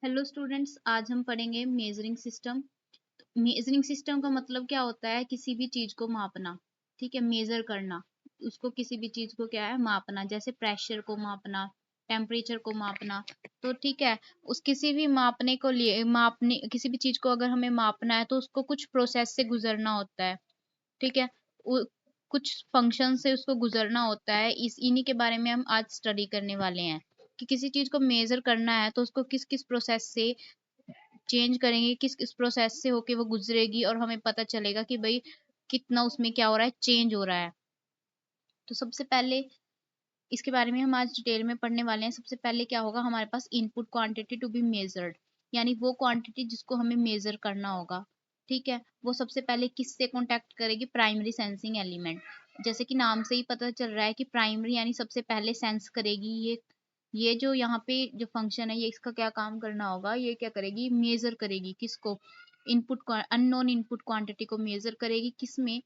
Hello students, आज हम पढ़ेंगे मेजरिंग सिस्टम। मेजरिंग सिस्टम का मतलब क्या होता है? किसी भी चीज को मापना। ठीक है, मेजर करना। उसको किसी भी चीज को क्या है, मापना। जैसे प्रेशर को मापना, टेम्परेचर को मापना। तो ठीक है, उस किसी भी मापने को लिए मापने किसी भी चीज को अगर हमें मापना है तो उसको कुछ प्रोसेस से गुजरना होता है। ठीक है, कुछ फंक्शन से उसको गुजरना होता है। इस इन्हीं के बारे में हम आज स्टडी करने वाले हैं कि किसी चीज को मेजर करना है तो उसको किस किस प्रोसेस से चेंज करेंगे, किस किस प्रोसेस से होके वो गुजरेगी, और हमें पता चलेगा कि भाई कितना उसमें क्या हो रहा है, चेंज हो रहा है। तो सबसे पहले इसके बारे में हम आज डिटेल में पढ़ने वाले हैं। सबसे पहले क्या होगा, हमारे पास input quantity to be measured, यानी वो क्वांटिटी जिसको हमें मेजर करना होगा। ठीक है, वो सबसे पहले किससे कांटेक्ट करेगी? Primary sensing element. जैसे कि नाम से ही पता चल रहा है कि प्राइमरी यानी सबसे पहले सेंस करेगी। ये जो यहाँ पे जो फंक्शन है, ये इसका क्या काम करना होगा, ये क्या करेगी, मेजर करेगी। किसको? इनपुट, अननोन इनपुट क्वांटिटी को मेजर करेगी। किसमें?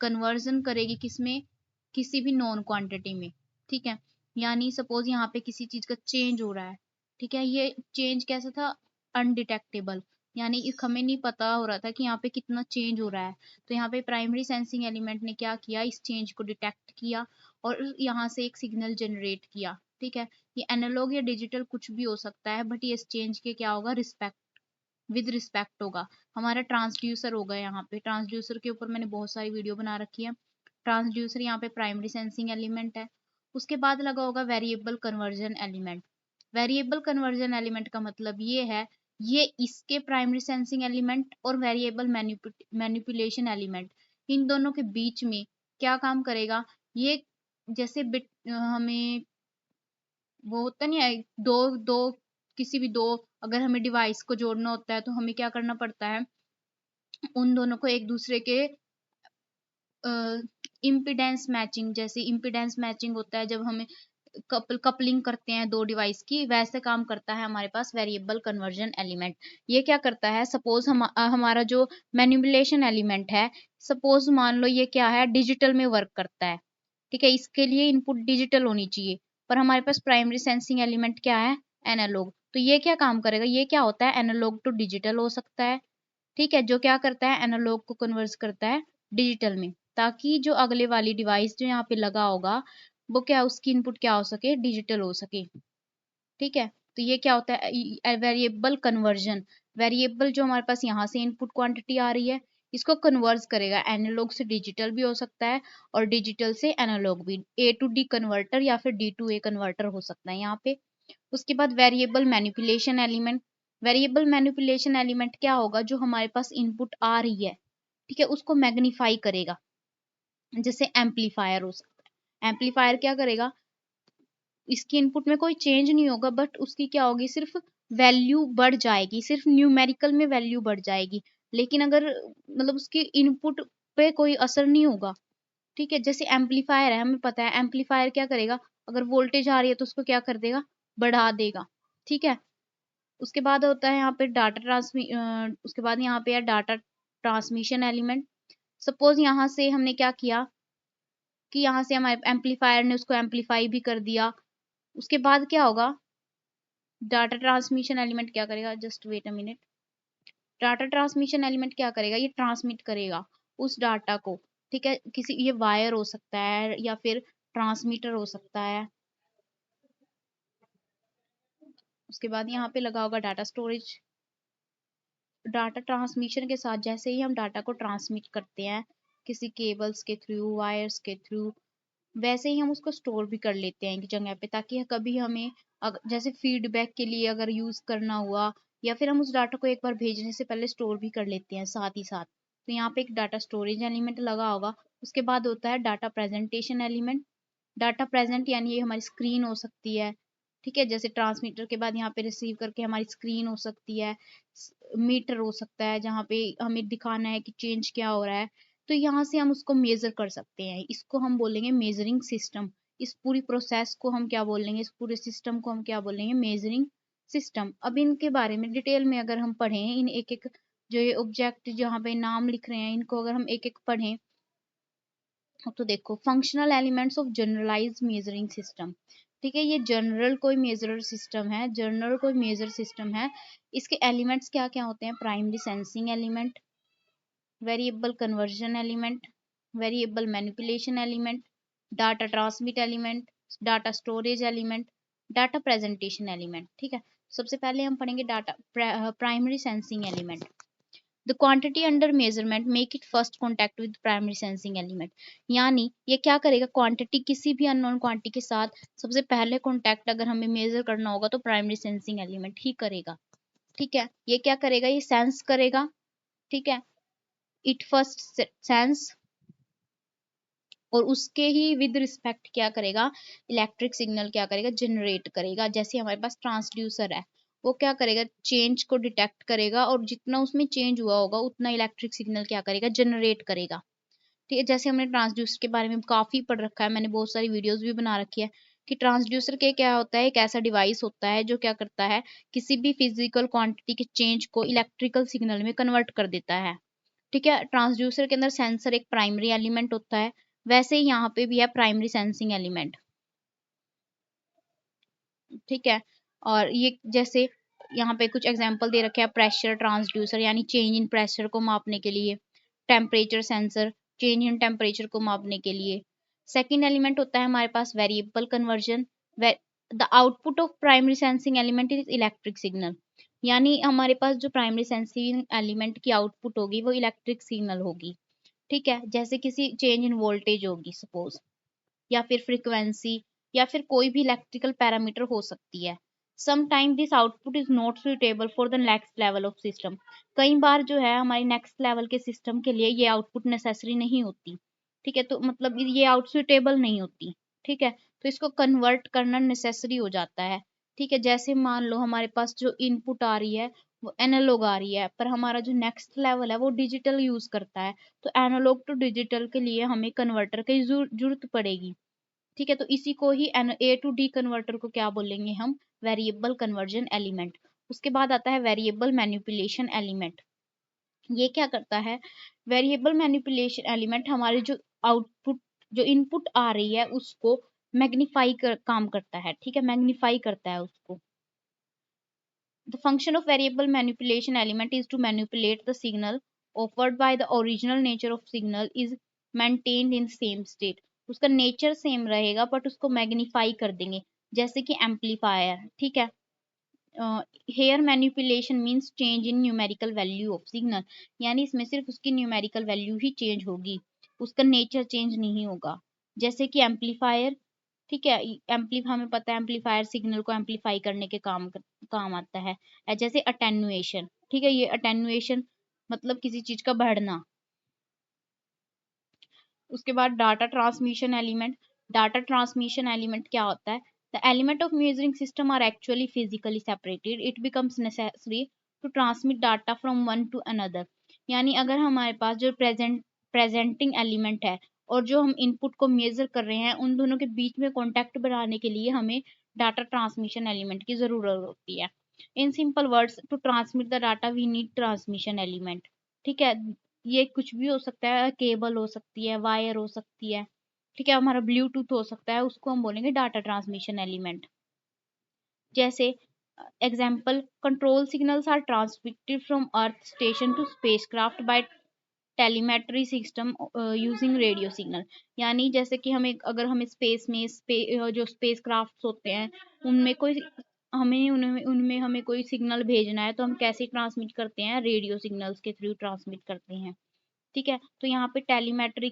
कन्वर्जन करेगी। किसमें? किसी भी नॉन क्वांटिटी में। ठीक है, यानी सपोज यहाँ पे किसी चीज का चेंज हो रहा है। ठीक है, ये चेंज कैसा था? अनडिटेक्टेबल, यानी हमें नहीं पता हो रहा था कि यहाँ पे कितना चेंज हो रहा है। तो यहाँ पे प्राइमरी सेंसिंग एलिमेंट ने क्या किया, इस चेंज को डिटेक्ट किया और यहाँ से एक सिग्नल जनरेट किया। ठीक है, ये एनालॉग या डिजिटल कुछ भी हो सकता है, बट ये इस चेंज के क्या होगा, रिस्पेक्ट, विद रिस्पेक्ट होगा। हमारा ट्रांसड्यूसर होगा। यहाँ पे ट्रांसड्यूसर के ऊपर मैंने बहुत सारी वीडियो बना रखी है। ट्रांसड्यूसर यहाँ पे प्राइमरी सेंसिंग एलिमेंट है। उसके बाद लगा होगा variable conversion element. Variable conversion element का मतलब ये है, ये इसके प्राइमरी सेंसिंग एलिमेंट और वेरिएबल मैनिपुलेशन एलिमेंट, इन दोनों के बीच में क्या काम करेगा। ये जैसे बिट हमें वो होता नहीं है, दो दो किसी भी दो अगर हमें डिवाइस को जोड़ना होता है तो हमें क्या करना पड़ता है, उन दोनों को एक दूसरे के इम्पीडेंस मैचिंग, जैसे इम्पीडेंस मैचिंग होता है जब हमें कपलिंग करते हैं दो डिवाइस की, वैसे काम करता है हमारे पास वेरिएबल कन्वर्जन एलिमेंट। ये क्या करता है, सपोज हमारा जो मैनिपुलेशन एलिमेंट है, सपोज मान लो ये क्या है, डिजिटल में वर्क करता है। ठीक है, इसके लिए इनपुट डिजिटल होनी चाहिए, पर हमारे पास प्राइमरी सेंसिंग एलिमेंट क्या है, एनालॉग। तो ये क्या काम करेगा, ये क्या होता है, एनालॉग टू डिजिटल हो सकता है। ठीक है, जो क्या करता है, एनालॉग को कन्वर्ट करता है डिजिटल में, ताकि जो अगले वाली डिवाइस जो यहाँ पे लगा होगा वो क्या, उसकी इनपुट क्या हो सके, डिजिटल हो सके। ठीक है, तो ये क्या होता है, वेरिएबल कन्वर्जन। वेरिएबल जो हमारे पास यहाँ से इनपुट क्वांटिटी आ रही है, इसको कन्वर्ट करेगा। एनालॉग से डिजिटल भी हो सकता है और डिजिटल से एनालॉग भी, ए टू डी कन्वर्टर या फिर डी टू ए कन्वर्टर हो सकता है यहाँ पे। उसके बाद variable manipulation element. Variable manipulation element क्या होगा, जो हमारे पास इनपुट आ रही है, ठीक है, उसको मैग्नीफाई करेगा। जैसे एम्पलीफायर हो सकता है। एम्पलीफायर क्या करेगा, इसकी इनपुट में कोई चेंज नहीं होगा, बट उसकी क्या होगी, सिर्फ वैल्यू बढ़ जाएगी, सिर्फ न्यूमेरिकल में वैल्यू बढ़ जाएगी, लेकिन अगर मतलब उसकी इनपुट पे कोई असर नहीं होगा। ठीक है, जैसे एम्पलीफायर है, हमें पता है एम्पलीफायर क्या करेगा, अगर वोल्टेज आ रही है तो उसको क्या कर देगा, बढ़ा देगा। ठीक है, उसके बाद होता है यहाँ पे डाटा उसके बाद यहाँ पे है डाटा ट्रांसमिशन एलिमेंट। सपोज यहाँ से हमने क्या किया कि यहाँ से हमारे एम्पलीफायर ने उसको एम्पलीफाई भी कर दिया। उसके बाद क्या होगा, डाटा ट्रांसमिशन एलिमेंट क्या करेगा, just wait a minute. Data transmission element क्या करेगा, ये ट्रांसमिट करेगा उस डाटा को। ठीक है, किसी ये वायर हो सकता है या फिर ट्रांसमीटर हो सकता है। उसके बाद यहाँ पे लगा होगा डाटा स्टोरेज। डाटा ट्रांसमिशन के साथ जैसे ही हम डाटा को ट्रांसमिट करते हैं किसी केबल्स के थ्रू, वायर्स के थ्रू, वैसे ही हम उसको स्टोर भी कर लेते हैं एक जगह पे, ताकि कभी हमें जैसे फीडबैक के लिए अगर यूज करना हुआ, या फिर हम उस डाटा को एक बार भेजने से पहले स्टोर भी कर लेते हैं साथ ही साथ। तो यहाँ पे एक डाटा स्टोरेज एलिमेंट लगा होगा। उसके बाद होता है data presentation element. Data present यानी ये हमारी स्क्रीन हो सकती है। ठीक है, जैसे ट्रांसमीटर के बाद यहाँ पे रिसीव करके हमारी स्क्रीन हो सकती है, मीटर हो सकता है जहाँ पे हमें दिखाना है कि चेंज क्या हो रहा है। तो यहाँ से हम उसको मेजर कर सकते हैं, इसको हम बोलेंगे मेजरिंग सिस्टम। इस पूरी प्रोसेस को हम क्या बोलेंगे, इस पूरे सिस्टम को हम क्या बोलेंगे, मेजरिंग सिस्टम। अब इनके बारे में डिटेल में अगर हम पढ़ें, इन एक एक जो ये ऑब्जेक्ट जहाँ पे नाम लिख रहे हैं, इनको अगर हम एक एक पढ़ें, तो देखो, functional elements of generalised measuring system. ठीक है, ये जनरल कोई मेजर सिस्टम है, जनरल कोई मेजर सिस्टम है। इसके एलिमेंट्स क्या क्या होते हैं? Primary sensing element, variable conversion element, variable manipulation element, data transmit element, data storage element, data presentation element. ठीक है, सबसे पहले हम पढ़ेंगे data primary sensing element. The quantity under measurement make it first contact with primary sensing element. यानी ये क्या करेगा? क्वांटिटी, किसी भी अननोन क्वांटिटी के साथ सबसे पहले कॉन्टैक्ट अगर हमें मेजर करना होगा तो प्राइमरी सेंसिंग एलिमेंट ही करेगा। ठीक है, ये क्या करेगा? ये सेंस करेगा। ठीक है, इट फर्स्ट सेंस, और उसके ही विद रिस्पेक्ट क्या करेगा? इलेक्ट्रिक सिग्नल क्या करेगा? जनरेट करेगा। जैसे हमारे पास ट्रांसड्यूसर है, वो क्या करेगा? चेंज को डिटेक्ट करेगा, और जितना उसमें चेंज हुआ होगा उतना इलेक्ट्रिक सिग्नल क्या करेगा? जनरेट करेगा। ठीक है, जैसे हमने ट्रांसड्यूसर के बारे में काफी पढ़ रखा है, मैंने बहुत सारी वीडियोस भी बना रखी है कि ट्रांसड्यूसर के क्या होता है? एक ऐसा डिवाइस होता है जो क्या करता है? किसी भी फिजिकल क्वांटिटी के चेंज को इलेक्ट्रिकल सिग्नल में कन्वर्ट कर देता है। ठीक है, ट्रांसड्यूसर के अंदर सेंसर एक प्राइमरी एलिमेंट होता है, वैसे ही यहाँ पे भी है प्राइमरी सेंसिंग एलिमेंट। ठीक है, और ये जैसे यहाँ पे कुछ एग्जांपल दे रखे हैं, प्रेशर ट्रांसड्यूसर यानी चेंज इन प्रेशर को मापने के लिए, temperature sensor change in temperature को मापने के लिए। सेकंड एलिमेंट होता है हमारे पास variable conversion. The output of primary sensing element is electric signal. यानी हमारे पास जो प्राइमरी सेंसिंग एलिमेंट की आउटपुट होगी वो इलेक्ट्रिक सिग्नल होगी। ठीक है, जैसे किसी चेंज इन वोल्टेज होगी सपोज, या फिर फ्रीक्वेंसी, या फिर कोई भी इलेक्ट्रिकल पैरामीटर हो सकती है। Sometime this output is not suitable for the next level of system. कई बार जो है हमारी नेक्स्ट लेवल के सिस्टम के लिए ये आउटपुट नेसेसरी नहीं होती। ठीक है, तो मतलब ये आउट सुटेबल नहीं होती। ठीक है, तो इसको कन्वर्ट करना नेसेसरी हो जाता है। ठीक है, जैसे मान लो हमारे पास जो इनपुट आ रही है वो एनालॉग आ रही है, पर हमारा जो नेक्स्ट लेवल है वो डिजिटल यूज करता है, तो एनालॉग टू डिजिटल के लिए हमें कन्वर्टर की जरूरत पड़ेगी। ठीक है, तो इसी को ही ए टू डी कन्वर्टर को क्या बोलेंगे हम? Variable conversion element. उसके बाद आता है वेरिएबल मैनिपुलेशन एलिमेंट। ये क्या करता है? वेरिएबल मैनिपुलेशन एलिमेंट हमारे जो आउटपुट, जो इनपुट आ रही है उसको मैग्नीफाई काम करता है। ठीक है, मैग्नीफाई करता है उसको। The function of variable manipulation element is to manipulate the signal offered by the original nature of signal is maintained in same state। उसका नेचर सेम रहेगा बट उसको मैग्नीफाई कर देंगे, जैसे कि एम्पलीफायर। ठीक है, here manipulation means change in numerical value of signal. यानी इसमें सिर्फ उसकी न्यूमेरिकल वैल्यू ही चेंज होगी, उसका नेचर चेंज नहीं होगा, जैसे कि एम्पलीफायर। ठीक है, हमें पता है एम्पलीफायर सिग्नल को एम्पलीफाई करने के काम आता है। जैसे अटेन्युएशन। ठीक है, ये अटेन्युएशन मतलब किसी चीज का बढ़ना। उसके बाद data transmission element. Data transmission element क्या होता है? The element of measuring system are actually physically separated, it becomes necessary to transmit data from one to another. यानी अगर हमारे पास जो प्रेजेंटिंग एलिमेंट है और जो हम इनपुट को मेजर कर रहे हैं, उन दोनों के बीच में कॉन्टैक्ट बनाने के लिए हमें डाटा ट्रांसमिशन एलिमेंट की जरूरत होती है। In simple words, to transmit the data we need transmission element. ठीक है, ये कुछ भी हो सकता है, केबल हो सकती है, वायर हो सकती है। ठीक है, हमारा ब्लूटूथ हो सकता है, उसको हम बोलेंगे डाटा ट्रांसमिशन एलिमेंट। जैसे example, control signals are transmitted from earth station to spacecraft by telemetry system using radio signal. यानी जैसे कि हमें, अगर हमें स्पेस में जो स्पेस क्राफ्ट होते हैं उनमें कोई हमें उनमें उनमें हमें कोई सिग्नल भेजना है, तो हम कैसे ट्रांसमिट करते हैं? रेडियो सिग्नल्स के थ्रू ट्रांसमिट करते हैं। ठीक है, तो यहाँ पे टेलीमेट्री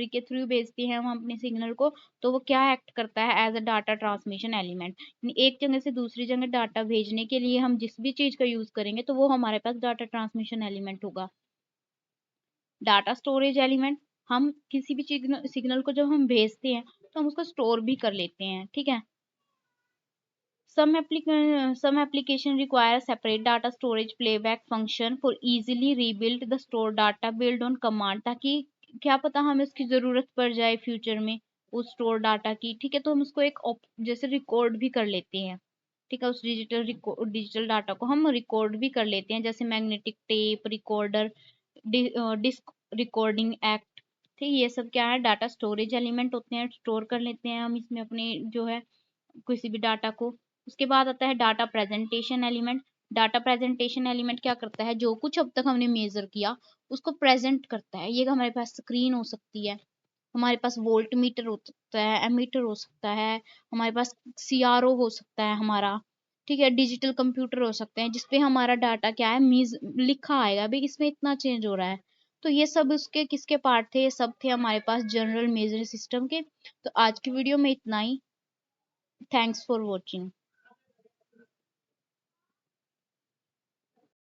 के थ्रू भेजते हैं हम अपने सिग्नल को, तो वो क्या एक्ट करता है? As a data transmission element. एक जगह से दूसरी जगह डाटा भेजने के लिए हम जिस भी चीज का यूज करेंगे तो वो हमारे पास डाटा ट्रांसमिशन एलिमेंट होगा। डाटा स्टोरेज एलिमेंट, हम किसी भी सिग्नल को जब हम भेजते हैं तो हम उसको स्टोर भी कर लेते हैं। ठीक है, some application require separate data storage playback function for easily rebuild the stored data build on command, ताकि क्या पता हमें उसकी जरूरत पड़ जाए फ्यूचर में उस स्टोर डाटा की। ठीक है, तो हम उसको एक जैसे रिकॉर्ड भी कर लेते हैं। ठीक है, उस डिजिटल डाटा को हम रिकॉर्ड भी कर लेते हैं, जैसे magnetic tape recorder, disk recording act. ठीक, ये सब क्या है, डाटा स्टोरेज एलिमेंट होते हैं, स्टोर कर लेते हैं हम इसमें अपने जो है किसी भी डाटा को। उसके बाद आता है data presentation element. Data presentation element क्या करता है, जो कुछ अब तक हमने मेजर किया उसको प्रेजेंट करता है। ये हमारे पास स्क्रीन हो सकती है, हमारे पास वोल्ट मीटर हो सकता है, एमीटर हो सकता है, हमारे पास सीआरओ हो सकता है हमारा, ठीक है, डिजिटल कंप्यूटर हो सकते हैं जिसपे हमारा डाटा क्या है, मीज लिखा आएगा भाई इसमें इतना चेंज हो रहा है। तो ये सब उसके किसके पार्ट थे, ये सब थे हमारे पास जनरल मेजरिंग सिस्टम के। तो आज की वीडियो में इतना ही। Thanks for watching.